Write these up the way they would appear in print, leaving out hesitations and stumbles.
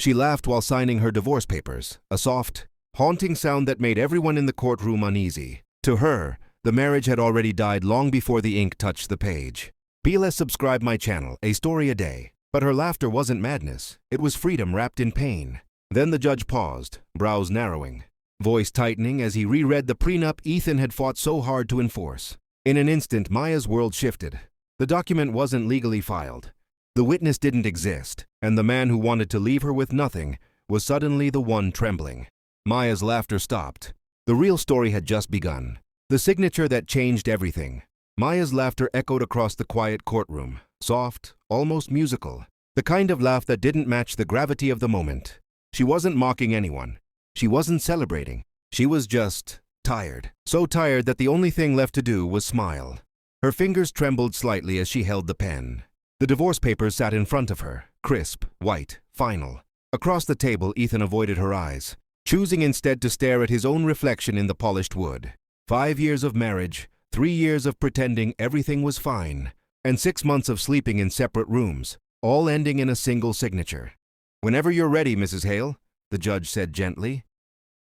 She laughed while signing her divorce papers, a soft, haunting sound that made everyone in the courtroom uneasy. To her, the marriage had already died long before the ink touched the page. Please subscribe my channel, a story a day. But her laughter wasn't madness. It was freedom wrapped in pain. Then the judge paused, brows narrowing, voice tightening as he reread the prenup Ethan had fought so hard to enforce. In an instant, Maya's world shifted. The document wasn't legally filed. The witness didn't exist, and the man who wanted to leave her with nothing was suddenly the one trembling. Maya's laughter stopped. The real story had just begun. The signature that changed everything. Maya's laughter echoed across the quiet courtroom, soft, almost musical, the kind of laugh that didn't match the gravity of the moment. She wasn't mocking anyone. She wasn't celebrating. She was just tired. So tired that the only thing left to do was smile. Her fingers trembled slightly as she held the pen. The divorce papers sat in front of her, crisp, white, final. Across the table, Ethan avoided her eyes, choosing instead to stare at his own reflection in the polished wood. 5 years of marriage, 3 years of pretending everything was fine, and 6 months of sleeping in separate rooms, all ending in a single signature. "Whenever you're ready, Mrs. Hale," the judge said gently.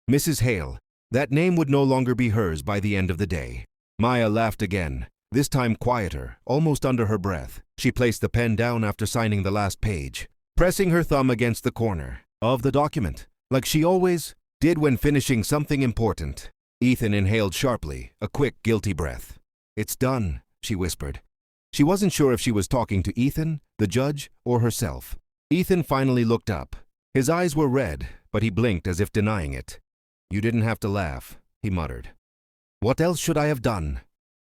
Mrs. Hale. That name would no longer be hers by the end of the day. Maya laughed again, this time quieter, almost under her breath. She placed the pen down after signing the last page, pressing her thumb against the corner of the document, like she always did when finishing something important. Ethan inhaled sharply, a quick, guilty breath. "It's done," she whispered. She wasn't sure if she was talking to Ethan, the judge, or herself. Ethan finally looked up. His eyes were red, but he blinked as if denying it. "You didn't have to laugh," he muttered. "What else should I have done?"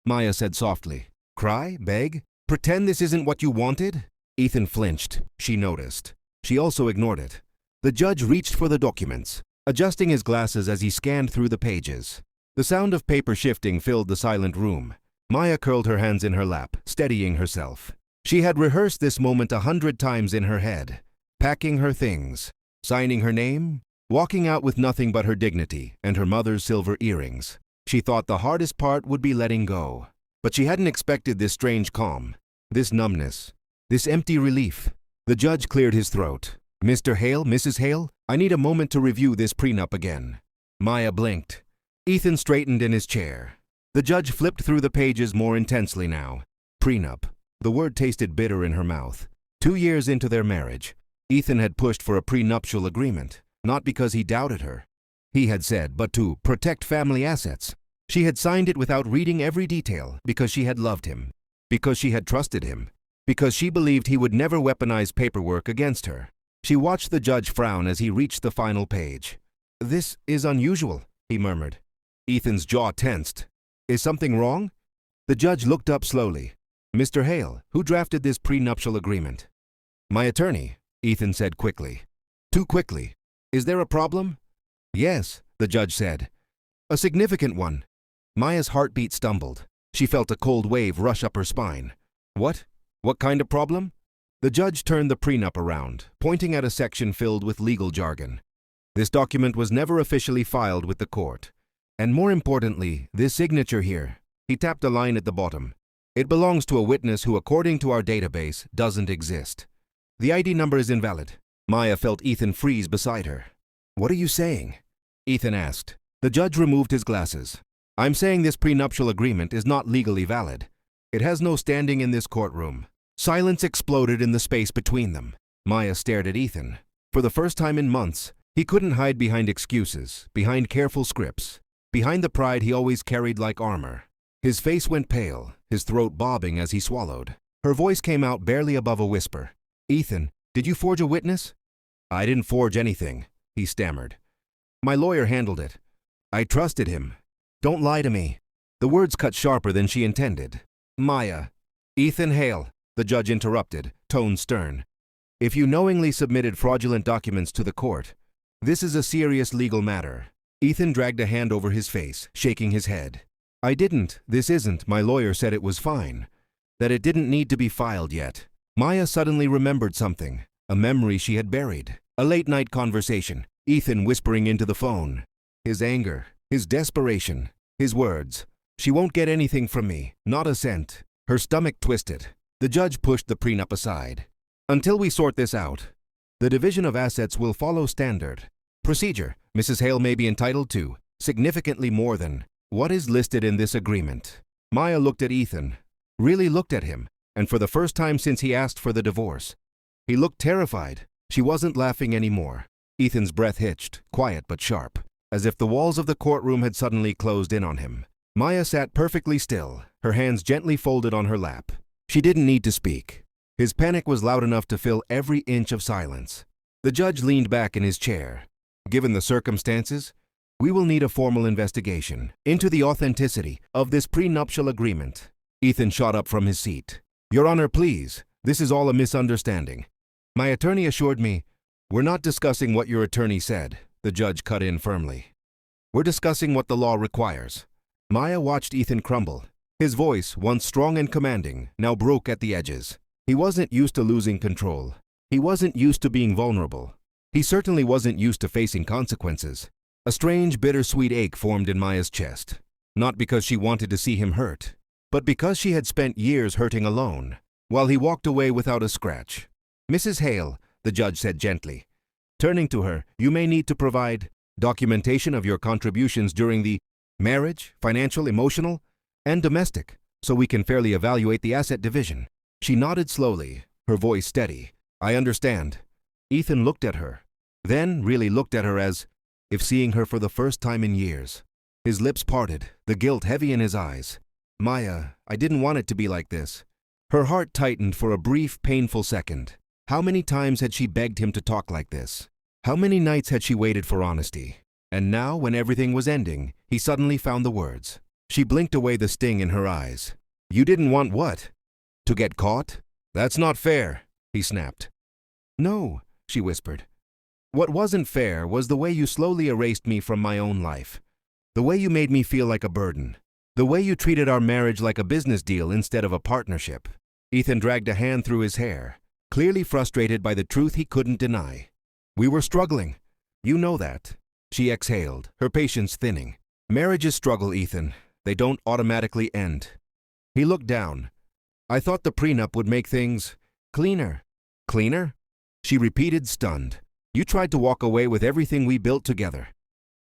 Maya said softly. "Cry? Beg? Pretend this isn't what you wanted?" Ethan flinched. She noticed. She also ignored it. The judge reached for the documents, adjusting his glasses as he scanned through the pages. The sound of paper shifting filled the silent room. Maya curled her hands in her lap, steadying herself. She had rehearsed this moment 100 times in her head, packing her things, signing her name, walking out with nothing but her dignity and her mother's silver earrings. She thought the hardest part would be letting go. But she hadn't expected this strange calm, this numbness, this empty relief. The judge cleared his throat. "Mr. Hale, Mrs. Hale, I need a moment to review this prenup again." Maya blinked. Ethan straightened in his chair. The judge flipped through the pages more intensely now. Prenup. The word tasted bitter in her mouth. 2 years into their marriage, Ethan had pushed for a prenuptial agreement, not because he doubted her. He had said, but to protect family assets. She had signed it without reading every detail because she had loved him, because she had trusted him, because she believed he would never weaponize paperwork against her. She watched the judge frown as he reached the final page. "This is unusual," he murmured. Ethan's jaw tensed. "Is something wrong?" The judge looked up slowly. "Mr. Hale, who drafted this prenuptial agreement?" "My attorney," Ethan said quickly. Too quickly. "Is there a problem?" "Yes," the judge said. "A significant one." Maya's heartbeat stumbled. She felt a cold wave rush up her spine. "What? What kind of problem?" The judge turned the prenup around, pointing at a section filled with legal jargon. "This document was never officially filed with the court. And more importantly, this signature here," he tapped a line at the bottom, "it belongs to a witness who, according to our database, doesn't exist. The ID number is invalid." Maya felt Ethan freeze beside her. "What are you saying?" Ethan asked. The judge removed his glasses. "I'm saying this prenuptial agreement is not legally valid. It has no standing in this courtroom." Silence exploded in the space between them. Maya stared at Ethan. For the first time in months, he couldn't hide behind excuses, behind careful scripts, behind the pride he always carried like armor. His face went pale, his throat bobbing as he swallowed. Her voice came out barely above a whisper. "Ethan, did you forge a witness?" "I didn't forge anything," he stammered. "My lawyer handled it. I trusted him. Don't lie to me." The words cut sharper than she intended. "Maya." "Ethan Hale," the judge interrupted, tone stern. "If you knowingly submitted fraudulent documents to the court, this is a serious legal matter." Ethan dragged a hand over his face, shaking his head. "I didn't. This isn't. My lawyer said it was fine. That it didn't need to be filed yet." Maya suddenly remembered something, a memory she had buried. A late-night conversation, Ethan whispering into the phone. His anger, his desperation, his words. "She won't get anything from me, not a cent." Her stomach twisted. The judge pushed the prenup aside. "Until we sort this out." The division of assets will follow standard procedure. Mrs. Hale may be entitled to significantly more than what is listed in this agreement. Maya looked at Ethan, really looked at him, and for the first time since he asked for the divorce, he looked terrified. She wasn't laughing anymore. Ethan's breath hitched, quiet but sharp, as if the walls of the courtroom had suddenly closed in on him. Maya sat perfectly still, her hands gently folded on her lap. She didn't need to speak. His panic was loud enough to fill every inch of silence. The judge leaned back in his chair. Given the circumstances, we will need a formal investigation into the authenticity of this prenuptial agreement. Ethan shot up from his seat. Your Honor, please, this is all a misunderstanding. My attorney assured me, we're not discussing what your attorney said, the judge cut in firmly. We're discussing what the law requires. Maya watched Ethan crumble. His voice, once strong and commanding, now broke at the edges. He wasn't used to losing control. He wasn't used to being vulnerable. He certainly wasn't used to facing consequences. A strange, bittersweet ache formed in Maya's chest. Not because she wanted to see him hurt, but because she had spent years hurting alone, while he walked away without a scratch. Mrs. Hale, the judge said gently. Turning to her, you may need to provide documentation of your contributions during the marriage, financial, emotional, and domestic, so we can fairly evaluate the asset division. She nodded slowly, her voice steady. I understand. Ethan looked at her, then really looked at her as if seeing her for the first time in years. His lips parted, the guilt heavy in his eyes. Maya, I didn't want it to be like this. Her heart tightened for a brief, painful second. How many times had she begged him to talk like this? How many nights had she waited for honesty? And now, when everything was ending, he suddenly found the words. She blinked away the sting in her eyes. You didn't want what? To get caught? That's not fair, he snapped. No, she whispered. What wasn't fair was the way you slowly erased me from my own life. The way you made me feel like a burden. The way you treated our marriage like a business deal instead of a partnership. Ethan dragged a hand through his hair, clearly frustrated by the truth he couldn't deny. We were struggling. You know that. She exhaled, her patience thinning. Marriages struggle, Ethan. They don't automatically end. He looked down. I thought the prenup would make things cleaner. Cleaner? She repeated, stunned. You tried to walk away with everything we built together.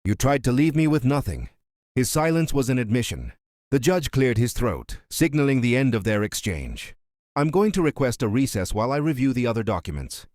You tried to leave me with nothing. His silence was an admission. The judge cleared his throat, signaling the end of their exchange. I'm going to request a recess while I review the other documents.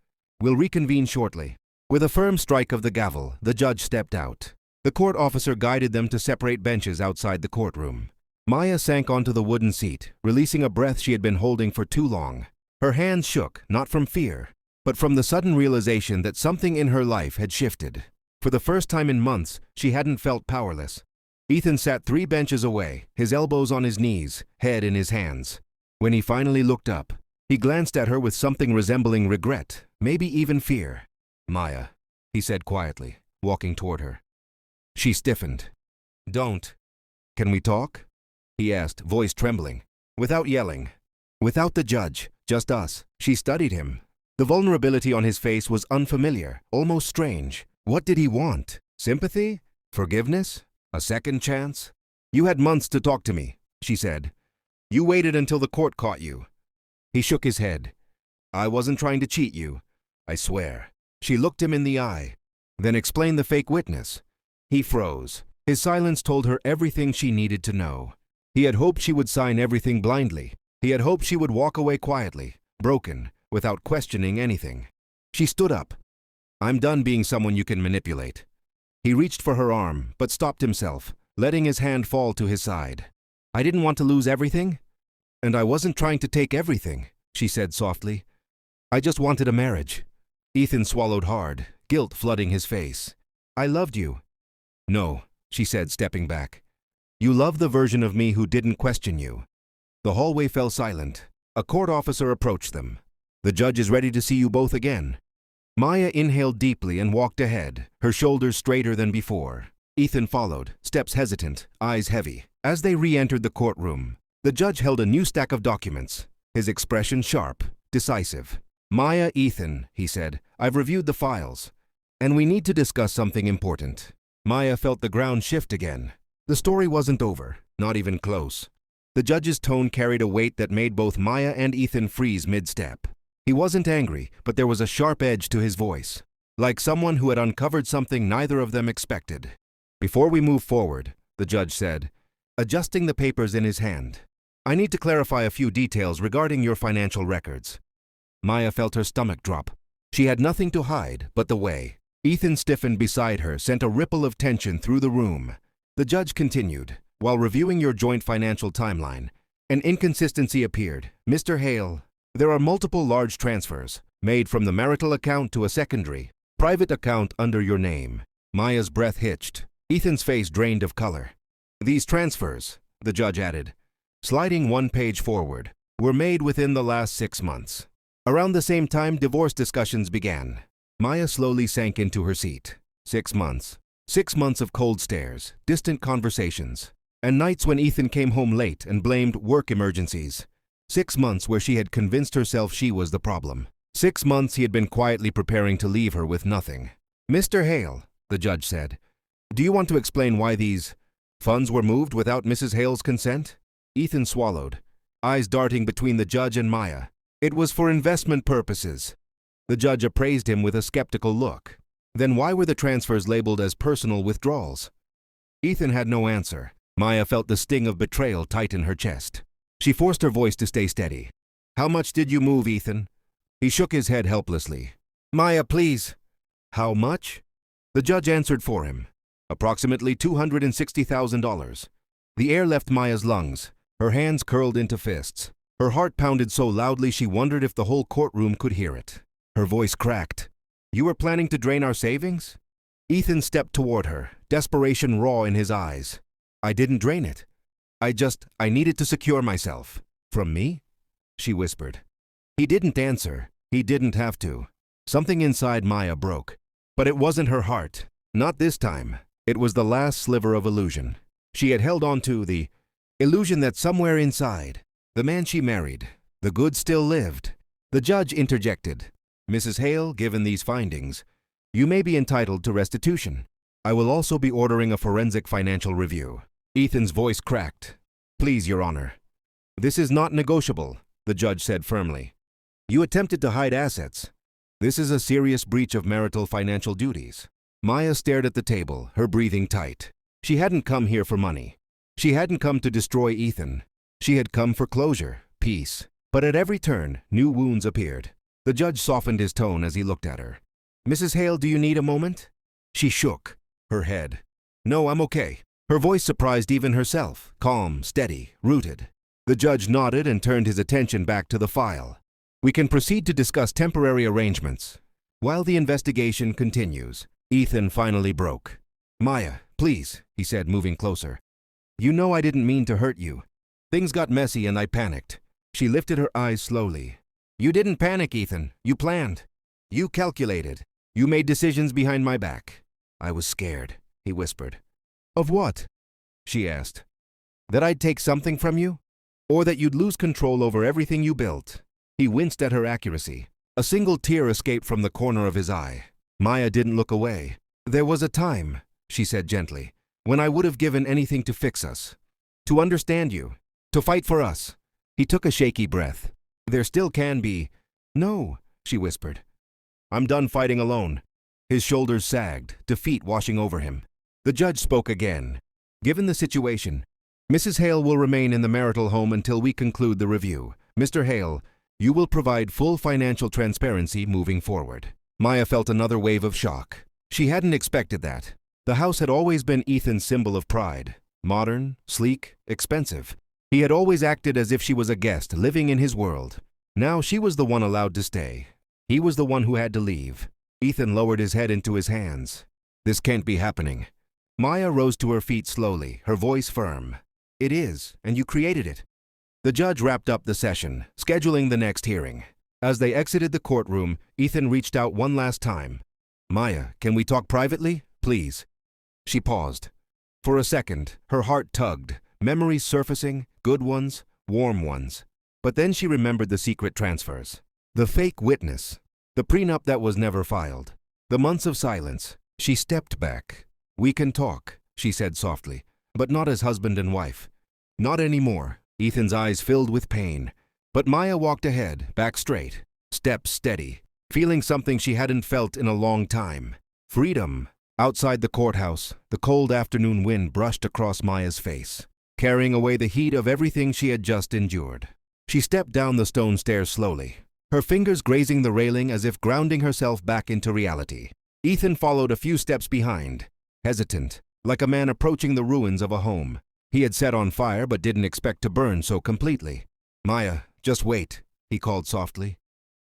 We'll reconvene shortly. With a firm strike of the gavel, the judge stepped out. The court officer guided them to separate benches outside the courtroom. Maya sank onto the wooden seat, releasing a breath she had been holding for too long. Her hands shook, not from fear, but from the sudden realization that something in her life had shifted. For the first time in months, she hadn't felt powerless. Ethan sat 3 benches away, his elbows on his knees, head in his hands. When he finally looked up, he glanced at her with something resembling regret, maybe even fear. Maya, he said quietly, walking toward her. She stiffened. Don't. Can we talk? He asked, voice trembling. Without yelling. Without the judge, just us. She studied him. The vulnerability on his face was unfamiliar, almost strange. What did he want? Sympathy? Forgiveness? A second chance? You had months to talk to me, she said. You waited until the court caught you. He shook his head. I wasn't trying to cheat you, I swear. She looked him in the eye. Then explain the fake witness. He froze. His silence told her everything she needed to know. He had hoped she would sign everything blindly. He had hoped she would walk away quietly, broken, without questioning anything. She stood up. I'm done being someone you can manipulate. He reached for her arm, but stopped himself, letting his hand fall to his side. I didn't want to lose everything. And I wasn't trying to take everything, she said softly. I just wanted a marriage. Ethan swallowed hard, guilt flooding his face. I loved you. No, she said, stepping back. You loved the version of me who didn't question you. The hallway fell silent. A court officer approached them. The judge is ready to see you both again. Maya inhaled deeply and walked ahead, her shoulders straighter than before. Ethan followed, steps hesitant, eyes heavy. As they re-entered the courtroom, the judge held a new stack of documents, his expression sharp, decisive. Maya, Ethan, he said, I've reviewed the files, and we need to discuss something important. Maya felt the ground shift again. The story wasn't over, not even close. The judge's tone carried a weight that made both Maya and Ethan freeze mid-step. He wasn't angry, but there was a sharp edge to his voice, like someone who had uncovered something neither of them expected. "Before we move forward," the judge said, adjusting the papers in his hand, "I need to clarify a few details regarding your financial records." Maya felt her stomach drop. She had nothing to hide, but the way Ethan stiffened beside her sent a ripple of tension through the room. The judge continued, "While reviewing your joint financial timeline, an inconsistency appeared. Mr. Hale, there are multiple large transfers made from the marital account to a secondary, private account under your name." Maya's breath hitched. Ethan's face drained of color. "These transfers," the judge added, sliding one page forward, "were made within the last 6 months. Around the same time divorce discussions began." Maya slowly sank into her seat. 6 months. 6 months of cold stares, distant conversations, and nights when Ethan came home late and blamed work emergencies. 6 months where she had convinced herself she was the problem. 6 months he had been quietly preparing to leave her with nothing. "Mr. Hale," the judge said, "do you want to explain why these funds were moved without Mrs. Hale's consent?" Ethan swallowed, eyes darting between the judge and Maya. "It was for investment purposes." The judge appraised him with a skeptical look. "Then why were the transfers labeled as personal withdrawals?" Ethan had no answer. Maya felt the sting of betrayal tighten her chest. She forced her voice to stay steady. "How much did you move, Ethan?" He shook his head helplessly. "Maya, please." "How much?" The judge answered for him. "Approximately $260,000. The air left Maya's lungs. Her hands curled into fists. Her heart pounded so loudly she wondered if the whole courtroom could hear it. Her voice cracked. "You were planning to drain our savings?" Ethan stepped toward her, desperation raw in his eyes. "I didn't drain it. I needed to secure myself." "From me?" she whispered. He didn't answer. He didn't have to. Something inside Maya broke. But it wasn't her heart. Not this time. It was the last sliver of illusion. She had held on to the illusion that somewhere inside, the man she married, the good still lived. The judge interjected. "Mrs. Hale, given these findings, you may be entitled to restitution. I will also be ordering a forensic financial review." Ethan's voice cracked. "Please, Your Honor." "This is not negotiable," the judge said firmly. "You attempted to hide assets. This is a serious breach of marital financial duties." Maya stared at the table, her breathing tight. She hadn't come here for money. She hadn't come to destroy Ethan. She had come for closure, peace. But at every turn, new wounds appeared. The judge softened his tone as he looked at her. "Mrs. Hale, do you need a moment?" She shook her head. "No, I'm okay." Her voice surprised even herself, calm, steady, rooted. The judge nodded and turned his attention back to the file. "We can proceed to discuss temporary arrangements. While the investigation continues." Ethan finally broke. "Maya, please," he said, moving closer. "You know I didn't mean to hurt you. Things got messy and I panicked." She lifted her eyes slowly. "You didn't panic, Ethan. You planned. You calculated. You made decisions behind my back." "I was scared," he whispered. "Of what?" she asked. "That I'd take something from you? Or that you'd lose control over everything you built?" He winced at her accuracy. A single tear escaped from the corner of his eye. Maya didn't look away. "There was a time," she said gently, "when I would have given anything to fix us. To understand you. To fight for us." He took a shaky breath. "There still can be." "No," she whispered. "I'm done fighting alone." His shoulders sagged, defeat washing over him. The judge spoke again. "Given the situation, Mrs. Hale will remain in the marital home until we conclude the review. Mr. Hale, you will provide full financial transparency moving forward." Maya felt another wave of shock. She hadn't expected that. The house had always been Ethan's symbol of pride. Modern, sleek, expensive. He had always acted as if she was a guest living in his world. Now she was the one allowed to stay. He was the one who had to leave. Ethan lowered his head into his hands. "This can't be happening." Maya rose to her feet slowly, her voice firm. "It is, and you created it." The judge wrapped up the session, scheduling the next hearing. As they exited the courtroom, Ethan reached out one last time. "Maya, can we talk privately, please?" She paused. For a second, her heart tugged, memories surfacing, good ones, warm ones. But then she remembered the secret transfers. The fake witness. The prenup that was never filed. The months of silence. She stepped back. "We can talk," she said softly, "but not as husband and wife. Not anymore." Ethan's eyes filled with pain. But Maya walked ahead, back straight. steps steady, feeling something she hadn't felt in a long time. Freedom. Outside the courthouse, the cold afternoon wind brushed across Maya's face, carrying away the heat of everything she had just endured. She stepped down the stone stairs slowly, her fingers grazing the railing as if grounding herself back into reality. Ethan followed a few steps behind, hesitant, like a man approaching the ruins of a home he had set on fire but didn't expect to burn so completely. "Maya, just wait," he called softly.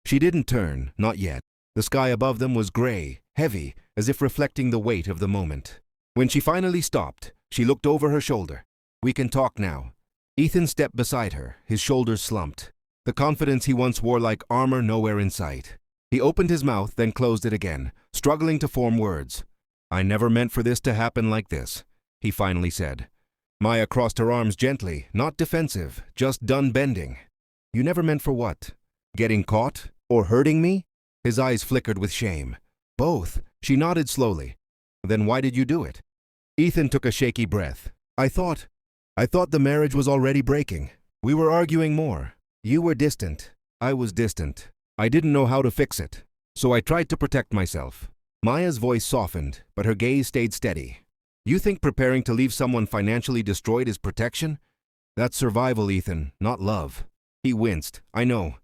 She didn't turn, not yet. The sky above them was gray, heavy, as if reflecting the weight of the moment. When she finally stopped, she looked over her shoulder. "We can talk now." Ethan stepped beside her, his shoulders slumped, the confidence he once wore like armor nowhere in sight. He opened his mouth, then closed it again, struggling to form words. "I never meant for this to happen like this," he finally said. Maya crossed her arms gently, not defensive, just done bending. "You never meant for what? Getting caught? Or hurting me?" His eyes flickered with shame. "Both." She nodded slowly. "Then why did you do it?" Ethan took a shaky breath. I thought the marriage was already breaking. We were arguing more. You were distant. I was distant. I didn't know how to fix it. So I tried to protect myself." Maya's voice softened, but her gaze stayed steady. "You think preparing to leave someone financially destroyed is protection? That's survival, Ethan, not love." He winced. I know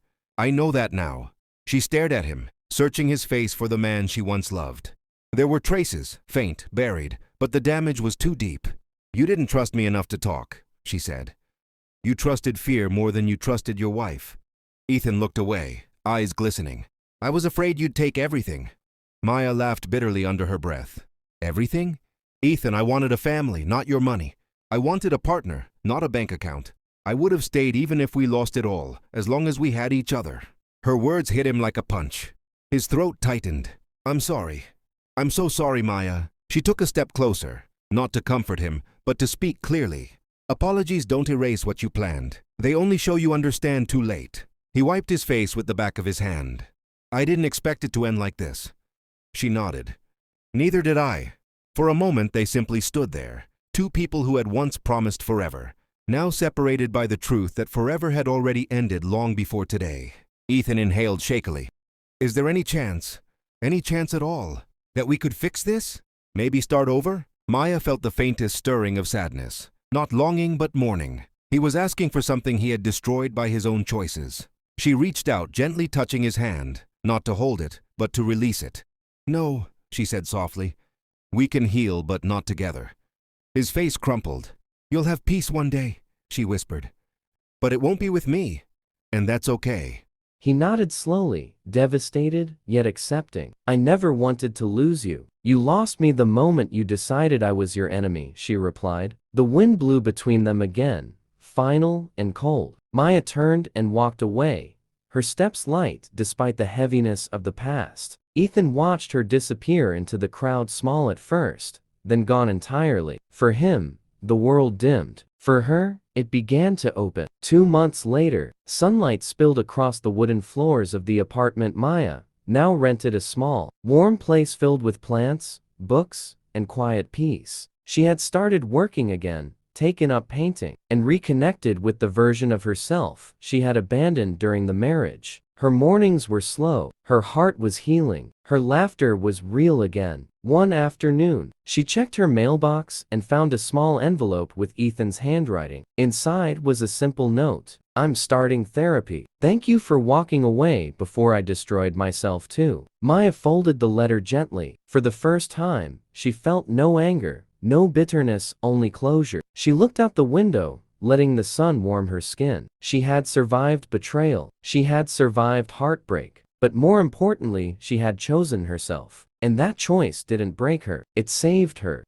that now." She stared at him, searching his face for the man she once loved. There were traces, faint, buried, but the damage was too deep. "You didn't trust me enough to talk," she said. "You trusted fear more than you trusted your wife." Ethan looked away, eyes glistening. "I was afraid you'd take everything." Maya laughed bitterly under her breath. "Everything? Ethan, I wanted a family, not your money. I wanted a partner, not a bank account. I would have stayed even if we lost it all, as long as we had each other." Her words hit him like a punch. His throat tightened. "I'm sorry. I'm so sorry, Maya." She took a step closer, not to comfort him, but to speak clearly. "Apologies don't erase what you planned. They only show you understand too late." He wiped his face with the back of his hand. "I didn't expect it to end like this." She nodded. "Neither did I." For a moment they simply stood there, two people who had once promised forever, now separated by the truth that forever had already ended long before today. Ethan inhaled shakily. "Is there any chance at all, that we could fix this? Maybe start over?" Maya felt the faintest stirring of sadness, not longing but mourning. He was asking for something he had destroyed by his own choices. She reached out, gently touching his hand, not to hold it, but to release it. "No," she said softly. "We can heal, but not together." His face crumpled. "You'll have peace one day," she whispered. "But it won't be with me, and that's okay." He nodded slowly, devastated, yet accepting. "I never wanted to lose you. You lost me the moment you decided I was your enemy," she replied. The wind blew between them again, final and cold. Maya turned and walked away, her steps light despite the heaviness of the past. Ethan watched her disappear into the crowd, small at first, then gone entirely. For him, the world dimmed. For her, it began to open. 2 months later, sunlight spilled across the wooden floors of the apartment Maya now rented, a small, warm place filled with plants, books, and quiet peace. She had started working again, taken up painting, and reconnected with the version of herself she had abandoned during the marriage. Her mornings were slow, her heart was healing, her laughter was real again. One afternoon, she checked her mailbox and found a small envelope with Ethan's handwriting. Inside was a simple note. "I'm starting therapy. Thank you for walking away before I destroyed myself too." Maya folded the letter gently. For the first time, she felt no anger, no bitterness, only closure. She looked out the window, letting the sun warm her skin. She had survived betrayal. She had survived heartbreak. But more importantly, she had chosen herself. And that choice didn't break her. It saved her.